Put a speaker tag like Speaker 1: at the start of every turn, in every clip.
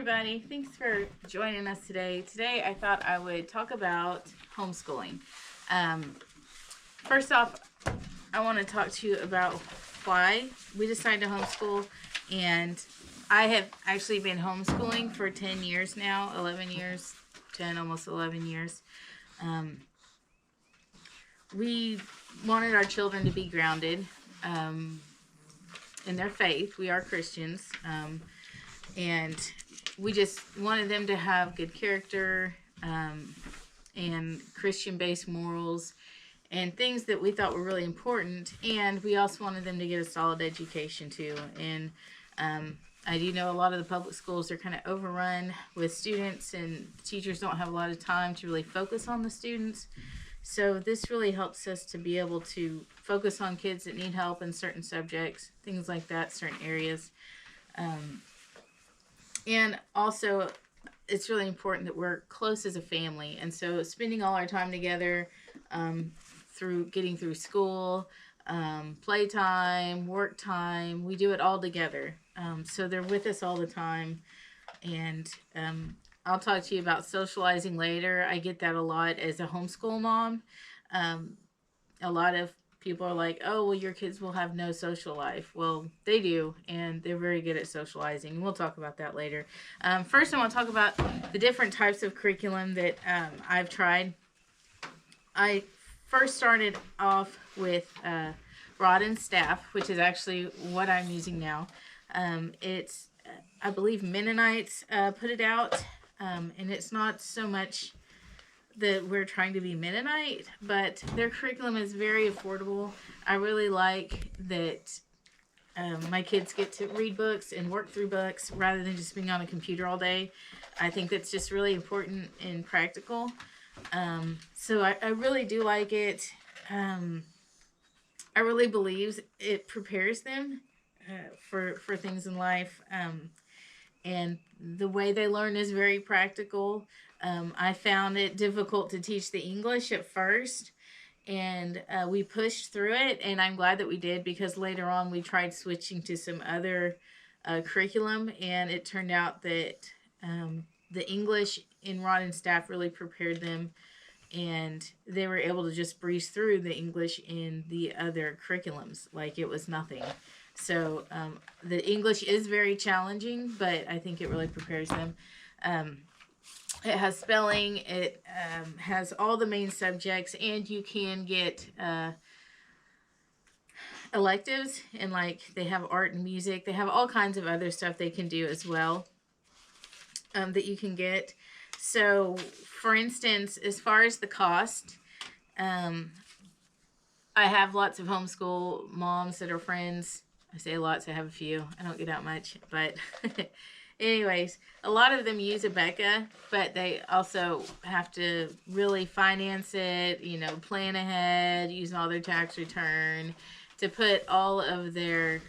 Speaker 1: everybody. Thanks for joining us today. Today, I thought I would talk about homeschooling. First off, I want to talk to you about why we decided to homeschool. And I have actually been homeschooling for 10 years now, 11 years, 10, almost 11 years. We wanted our children to be grounded in their faith. We are Christians. And we just wanted them to have good character and Christian-based morals and things that we thought were really important. And we also wanted them to get a solid education too. And I do know a lot of the public schools are kind of overrun with students, and teachers don't have a lot of time to really focus on the students. So this really helps us to be able to focus on kids that need help in certain subjects, things like that, certain areas. And also, it's really important that we're close as a family. And so spending all our time together through getting through school, playtime, work time, we do it all together. So they're with us all the time. And I'll talk to you about socializing later. I get that a lot as a homeschool mom. A lot of people are like, oh, well, your kids will have no social life. Well, they do, and they're very good at socializing. We'll talk about that later. First, I want to talk about the different types of curriculum that I've tried. I first started off with Rod and Staff, which is actually what I'm using now. It's, I believe, Mennonites put it out, and it's not so much that we're trying to be Mennonite, but their curriculum is very affordable. I really like that my kids get to read books and work through books rather than just being on a computer all day. I think that's just really important and practical. So I really do like it. I really believe it prepares them for things in life. And the way they learn is very practical. I found it difficult to teach the English at first, and we pushed through it, and I'm glad that we did, because later on we tried switching to some other curriculum, and it turned out that the English in Rod and Staff really prepared them, and they were able to just breeze through the English in the other curriculums like it was nothing. So the English is very challenging, but I think it really prepares them. It has spelling, it has all the main subjects, and you can get electives, and like they have art and music. They have all kinds of other stuff they can do as well that you can get. So, for instance, as far as the cost, I have lots of homeschool moms that are friends. I say lots, I have a few. I don't get out much, but anyways, a lot of them use Abeka, but they also have to really finance it, you know, plan ahead, using all their tax return to put all of their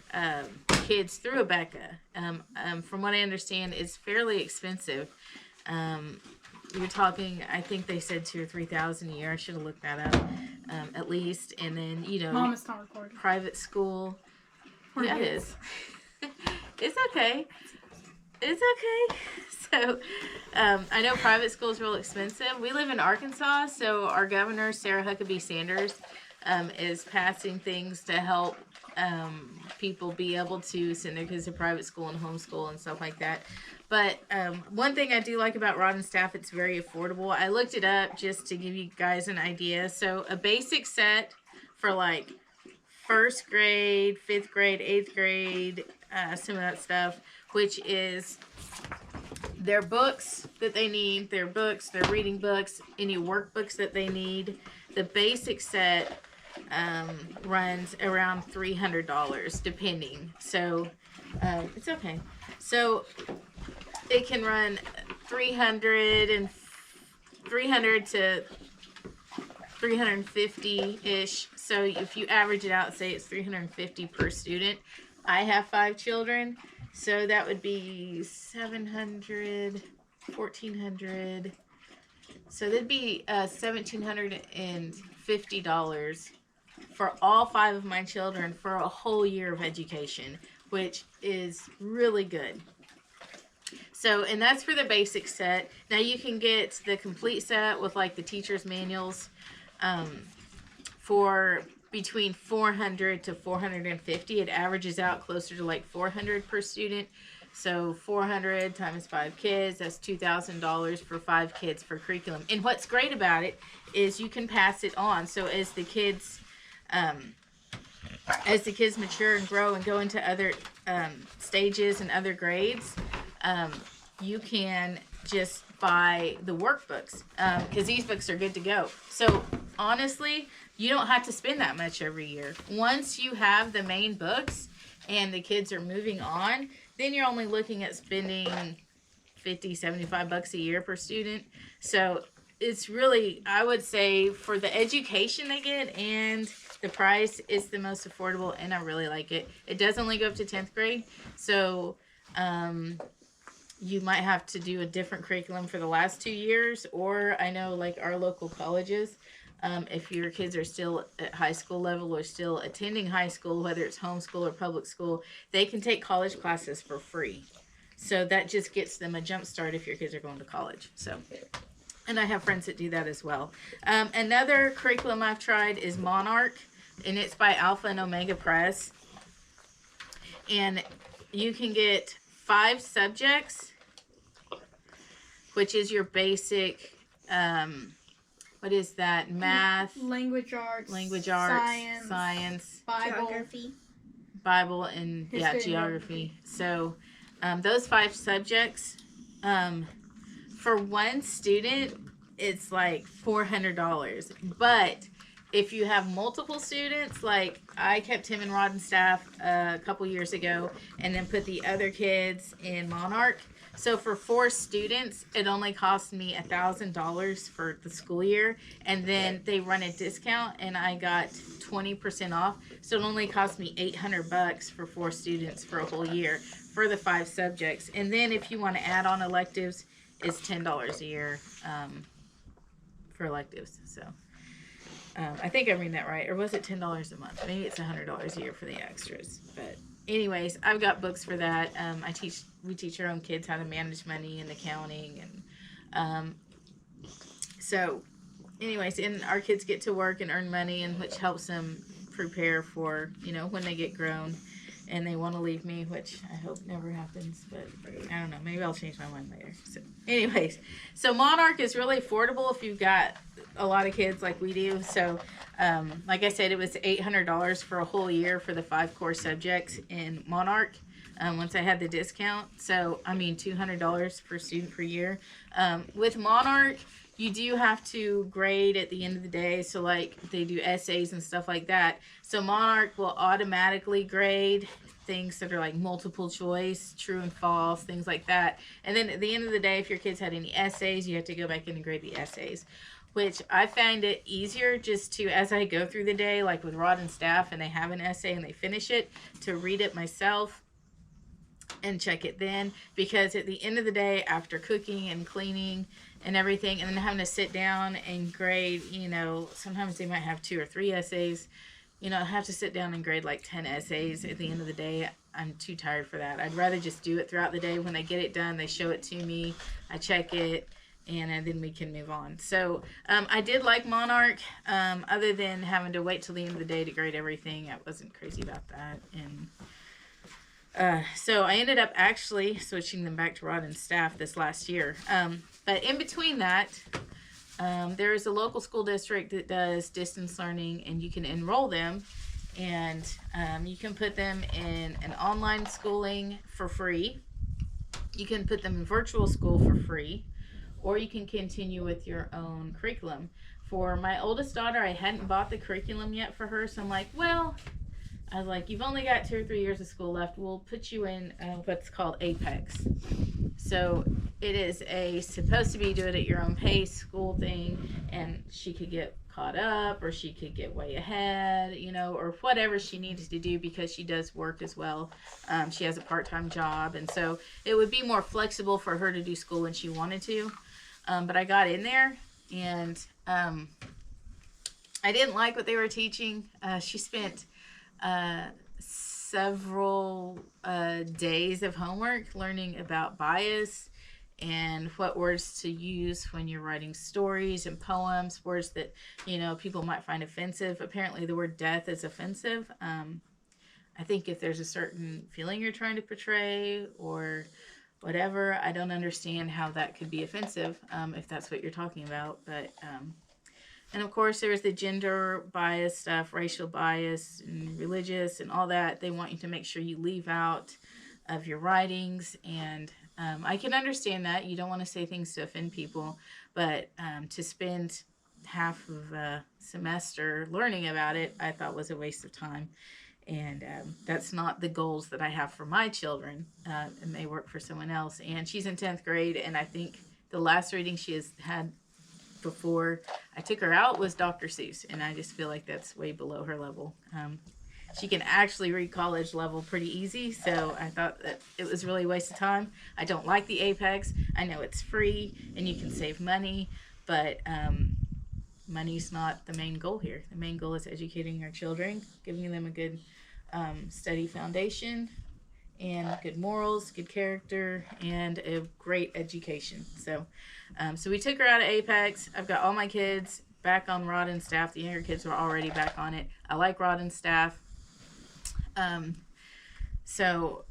Speaker 1: kids through Abeka. From what I understand, it's fairly expensive. You're talking, I think they said $2,000 or $3,000 a year. I should have looked that up, at least. And then, you know,
Speaker 2: Mom, it's not recording.
Speaker 1: Private school. Yeah, it is. It's okay. It's okay. So, I know private school is real expensive. We live in Arkansas, so our governor, Sarah Huckabee Sanders, is passing things to help people be able to send their kids to private school and homeschool and stuff like that. But one thing I do like about Rod and Staff, it's very affordable. I looked it up just to give you guys an idea. So a basic set for like 1st grade, 5th grade, 8th grade, some of that stuff, which is their books that they need, their books, their reading books, any workbooks that they need. The basic set runs around $300 depending. So it's okay. So it can run 300 to 350-ish. So if you average it out, say it's 350 per student. I have 5 children, so that would be 700, 1,400. So that'd be $1,750 for all 5 of my children for a whole year of education, which is really good. So, and that's for the basic set. Now you can get the complete set with like the teacher's manuals for between 400 to 450. It averages out closer to like 400 per student. So 400 times 5 kids, that's $2,000 for 5 kids for curriculum. And what's great about it is you can pass it on. So as the kids mature and grow and go into other stages and other grades, you can just buy the workbooks because these books are good to go. So honestly, you don't have to spend that much every year. Once you have the main books and the kids are moving on, then you're only looking at spending $50-$75 a year per student. So it's really, I would say, for the education they get and the price is the most affordable, and I really like it. It does only go up to 10th grade, so you might have to do a different curriculum for the last 2 years, or I know like our local colleges, if your kids are still at high school level or still attending high school, whether it's homeschool or public school, they can take college classes for free. So that just gets them a jump start if your kids are going to college. So, and I have friends that do that as well. Another curriculum I've tried is Monarch, and it's by Alpha and Omega Press. And you can get 5 subjects, which is your basic, what is that? Math,
Speaker 2: language arts,
Speaker 1: science,
Speaker 2: Bible,
Speaker 1: and geography. So those 5 subjects, for one student, it's like $400. But if you have multiple students, like I kept him in Rod and Staff a couple years ago and then put the other kids in Monarch. So for 4 students, it only cost me $1,000 for the school year. And then they run a discount and I got 20% off. So it only cost me $800 for 4 students for a whole year for the 5 subjects. And then if you want to add on electives, it's $10 a year for electives. So I think I'm reading that right. Or was it $10 a month? Maybe it's $100 a year for the extras. But anyways, I've got books for that. We teach our own kids how to manage money and accounting, and so anyways, and our kids get to work and earn money, and which helps them prepare for, when they get grown and they want to leave me, which I hope never happens, but I don't know, maybe I'll change my mind later. So anyways, so Monarch is really affordable if you've got a lot of kids like we do. So like I said, it was $800 for a whole year for the 5 core subjects in Monarch. Once I had the discount, so I mean $200 per student per year. With Monarch, you do have to grade at the end of the day, so like they do essays and stuff like that. So Monarch will automatically grade things that are like multiple choice, true and false, things like that. And then at the end of the day, if your kids had any essays, you have to go back in and grade the essays, which I find it easier just to, as I go through the day, like with Rod and Staff, and they have an essay and they finish it, to read it myself and check it then, because at the end of the day, after cooking and cleaning and everything, and then having to sit down and grade, sometimes they might have 2 or 3 essays, I have to sit down and grade like 10 essays at the end of the day. I'm too tired for that. I'd rather just do it throughout the day. When they get it done, they show it to me, I check it, and then we can move on. So I did like Monarch, other than having to wait till the end of the day to grade everything. I wasn't crazy about that. And so I ended up actually switching them back to Rod and Staff this last year. But in between that, there is a local school district that does distance learning, and you can enroll them, and you can put them in an online schooling for free. You can put them in virtual school for free, or you can continue with your own curriculum. For my oldest daughter, I hadn't bought the curriculum yet for her, so I'm like, I was like, you've only got 2 or 3 years of school left. We'll put you in what's called Apex. So it is supposed to be do it at your own pace school thing, and she could get caught up, or she could get way ahead, or whatever she needs to do, because she does work as well. She has a part-time job, and so it would be more flexible for her to do school when she wanted to. But I got in there, and I didn't like what they were teaching. She spent several days of homework learning about bias and what words to use when you're writing stories and poems, words that, people might find offensive. Apparently the word death is offensive. I think if there's a certain feeling you're trying to portray or whatever, I don't understand how that could be offensive, if that's what you're talking about. But and of course there's the gender bias stuff, racial bias and religious and all that. They want you to make sure you leave out of your writings, and I can understand that you don't want to say things to offend people, but to spend half of a semester learning about it, I thought was a waste of time. And that's not the goals that I have for my children. It may work for someone else. And she's in 10th grade, and I think the last reading she has had before I took her out was Dr. Seuss, and I just feel like that's way below her level. She can actually read college level pretty easy, so I thought that it was really a waste of time. I don't like the Apex. I know it's free and you can save money, but money's not the main goal here. The main goal is educating our children, giving them a good study foundation and good morals, good character, and a great education. So we took her out of Apex. I've got all my kids back on Rod and Staff. The younger kids were already back on it. I like Rod and Staff. So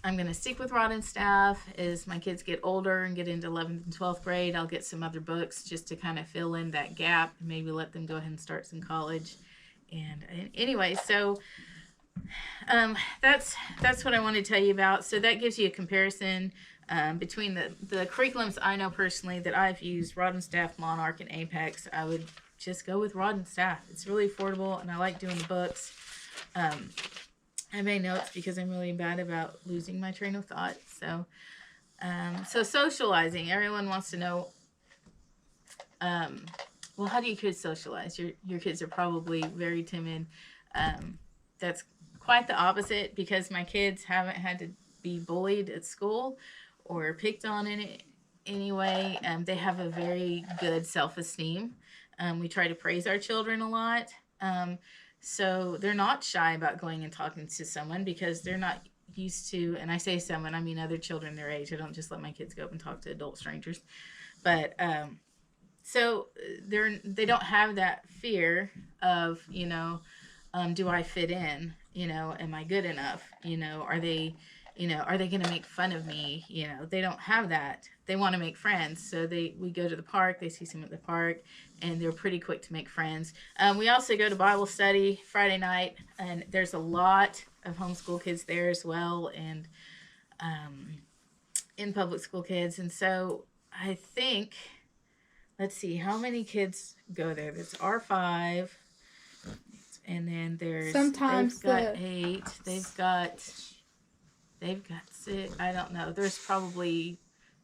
Speaker 1: I'm going to stick with Rod and Staff. As my kids get older and get into 11th and 12th grade, I'll get some other books just to kind of fill in that gap and maybe let them go ahead and start some college. And anyway, so that's what I wanted to tell you about. So that gives you a comparison between the curriculums I know personally that I've used, Rod and Staff, Monarch, and Apex. I would just go with Rod and Staff. It's really affordable, and I like doing the books. I made notes because I'm really bad about losing my train of thought. So socializing. Everyone wants to know, well, how do your kids socialize? Your kids are probably very timid. That's quite the opposite, because my kids haven't had to be bullied at school or picked on in any way. They have a very good self-esteem. We try to praise our children a lot. So they're not shy about going and talking to someone, because they're not used to, and I say someone, I mean other children their age. I don't just let my kids go up and talk to adult strangers. But so they don't have that fear of, do I fit in? Am I good enough? Are they going to make fun of me? They don't have that. They want to make friends. So we go to the park, they see someone at the park, and they're pretty quick to make friends. We also go to Bible study Friday night, and there's a lot of homeschool kids there as well, and in public school kids. And so I think, let's see, how many kids go there? There's R5, and then they've got 8. They've got 6. I don't know. There's probably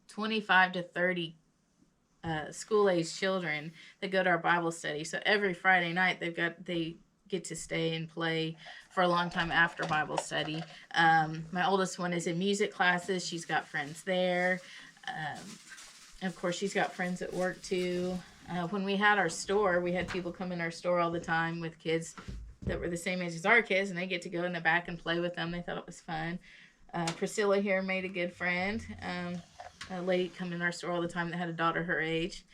Speaker 1: 25 to 30 school-age children that go to our Bible study. So every Friday night they get to stay and play for a long time after Bible study. My oldest one is in music classes. She's got friends there. And of course, she's got friends at work too. When we had our store, we had people come in our store all the time with kids that were the same age as our kids, and they get to go in the back and play with them. They thought it was fun. Priscilla here made a good friend. A lady come in our store all the time that had a daughter her age,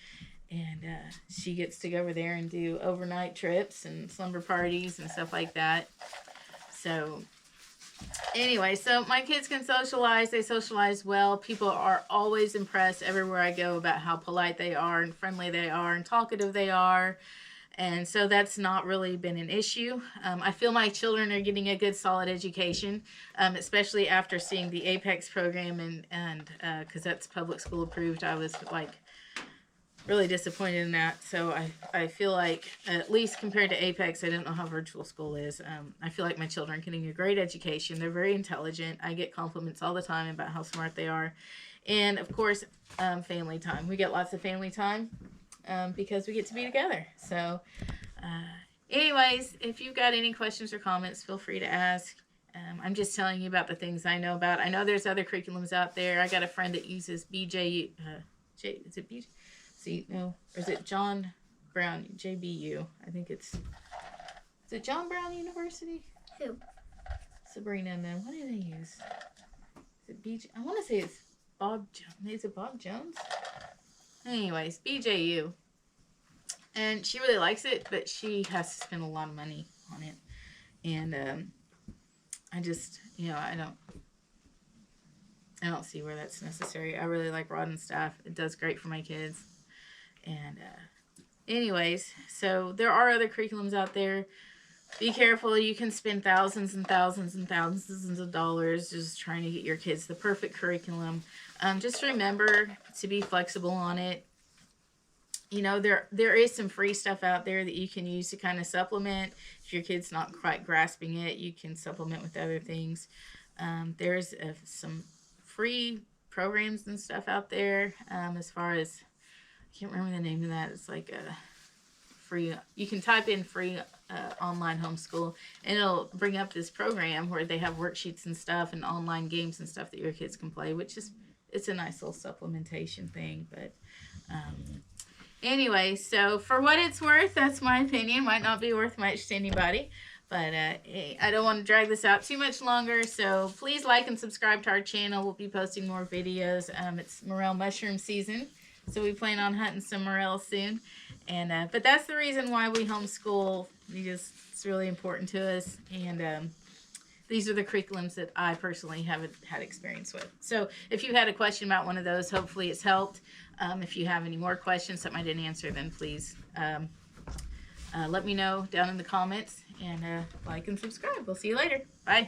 Speaker 1: and she gets to go over there and do overnight trips and slumber parties and stuff like that. So anyway, so my kids can socialize. They socialize well. People are always impressed everywhere I go about how polite they are and friendly they are and talkative they are. And so that's not really been an issue. I feel my children are getting a good, solid education, especially after seeing the Apex program, and because that's public school approved. I was really disappointed in that. So I feel like, at least compared to Apex, I don't know how virtual school is. I feel like my children are getting a great education. They're very intelligent. I get compliments all the time about how smart they are. And of course, family time. We get lots of family time. Because we get to be together. So anyways, if you've got any questions or comments, feel free to ask. I'm just telling you about the things I know about. I know there's other curriculums out there. I got a friend that uses BJ, is it BJ? See, no, or is it John Brown, JBU? I think is it John Brown University?
Speaker 2: Who?
Speaker 1: Sabrina and them. What do they use? Is it BJ? I want to say it's Bob Jones. Is it Bob Jones? Anyways, BJU. And she really likes it, but she has to spend a lot of money on it. And I just, I don't see where that's necessary. I really like Rod and Staff. It does great for my kids. And anyways, so there are other curriculums out there. Be careful. You can spend thousands and thousands and thousands of dollars just trying to get your kids the perfect curriculum. Just remember to be flexible on it. There is some free stuff out there that you can use to kind of supplement. If your kid's not quite grasping it, you can supplement with other things. There's some free programs and stuff out there. As far as, I can't remember the name of that. It's like a free, you can type in free online homeschool, and it'll bring up this program where they have worksheets and stuff and online games and stuff that your kids can play, which is, it's a nice little supplementation thing. But anyway, so for what it's worth, that's my opinion. Might not be worth much to anybody, but I don't want to drag this out too much longer. So please like and subscribe to our channel. We'll be posting more videos. It's morel mushroom season, so we plan on hunting some morel soon. And but that's the reason why we homeschool. It's really important to us. And these are the curriculums that I personally haven't had experience with. So if you had a question about one of those, hopefully it's helped. If you have any more questions, something I didn't answer, then please let me know down in the comments, and like and subscribe. We'll see you later. Bye.